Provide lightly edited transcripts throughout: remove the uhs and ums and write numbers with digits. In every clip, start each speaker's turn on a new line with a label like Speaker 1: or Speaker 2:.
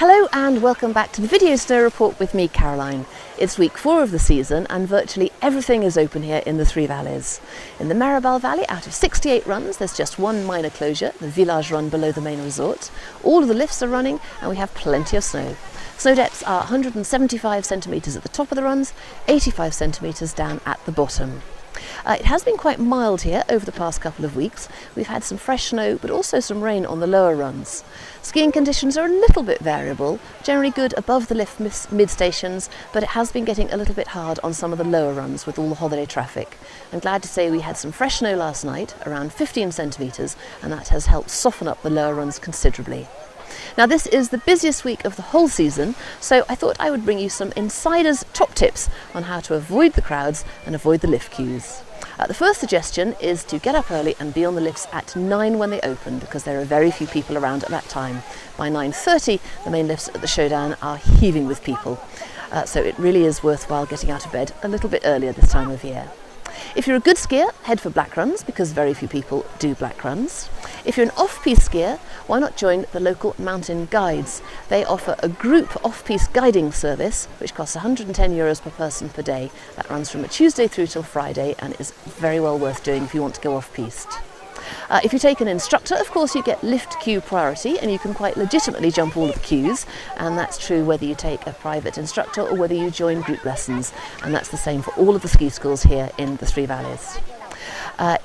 Speaker 1: Hello and welcome back to the Video Snow Report with me, Caroline. It's week 4 of the season and virtually everything is open here in the Three Valleys. In the Meribel Valley, out of 68 runs, there's just one minor closure, the village run below the main resort. All of the lifts are running and we have plenty of snow. Snow depths are 175 centimetres at the top of the runs, 85 centimetres down at the bottom. It has been quite mild here over the past couple of weeks. We've had some fresh snow but also some rain on the lower runs. Skiing conditions are a little bit variable, generally good above the lift mid-stations, but it has been getting a little bit hard on some of the lower runs with all the holiday traffic. I'm glad to say we had some fresh snow last night, around 15 centimetres, and that has helped soften up the lower runs considerably. Now this is the busiest week of the whole season, so I thought I would bring you some insiders' top tips on how to avoid the crowds and avoid the lift queues. The first suggestion is to get up early and be on the lifts at 9 when they open, because there are very few people around at that time. By 9:30 the main lifts at the showdown are heaving with people, so it really is worthwhile getting out of bed a little bit earlier this time of year. If you're a good skier, head for black runs because very few people do black runs. If you're an off-piste skier, why not join the local mountain guides? They offer a group off-piste guiding service which costs €110 per person per day. That runs from a Tuesday through till Friday and is very well worth doing if you want to go off-piste. If you take an instructor, of course you get lift queue priority and you can quite legitimately jump all of the queues, and that's true whether you take a private instructor or whether you join group lessons, and that's the same for all of the ski schools here in the Three Valleys.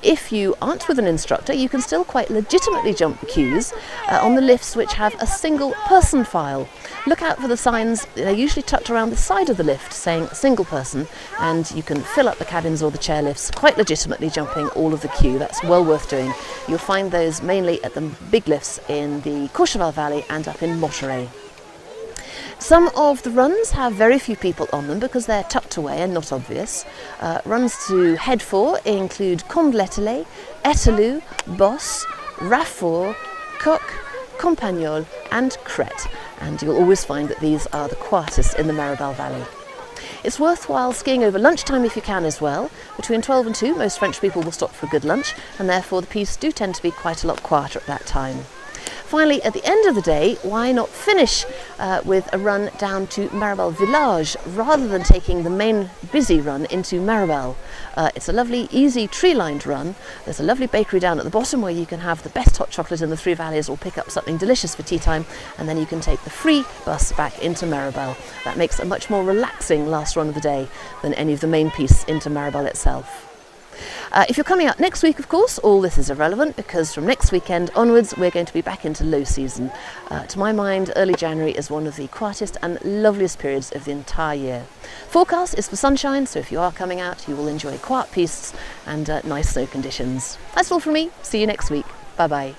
Speaker 1: If you aren't with an instructor, you can still quite legitimately jump the queues on the lifts which have a single person file. Look out for the signs, they're usually tucked around the side of the lift saying single person, and you can fill up the cabins or the chairlifts quite legitimately jumping all of the queue. That's well worth doing. You'll find those mainly at the big lifts in the Courchevel Valley and up in Monterey. Some of the runs have very few people on them because they're tucked away and not obvious. Runs to head for include Comble-l'Étoile, Étalou, Bosse, Raffort, Coq, Campagnol and Crête, and you'll always find that these are the quietest in the Meribel Valley. It's worthwhile skiing over lunchtime if you can as well. Between 12 and 2 most French people will stop for a good lunch, and therefore the pistes do tend to be quite a lot quieter at that time. Finally, at the end of the day, why not finish with a run down to Meribel Village rather than taking the main busy run into Meribel. It's a lovely, easy, tree-lined run. There's a lovely bakery down at the bottom where you can have the best hot chocolate in the Three Valleys or pick up something delicious for tea time, and then you can take the free bus back into Meribel. That makes a much more relaxing last run of the day than any of the main pistes into Meribel itself. If you're coming out next week, of course, all this is irrelevant because from next weekend onwards we're going to be back into low season. To my mind, early January is one of the quietest and loveliest periods of the entire year. Forecast is for sunshine, so if you are coming out you will enjoy quiet pistes and nice snow conditions. That's all from me. See you next week. Bye bye.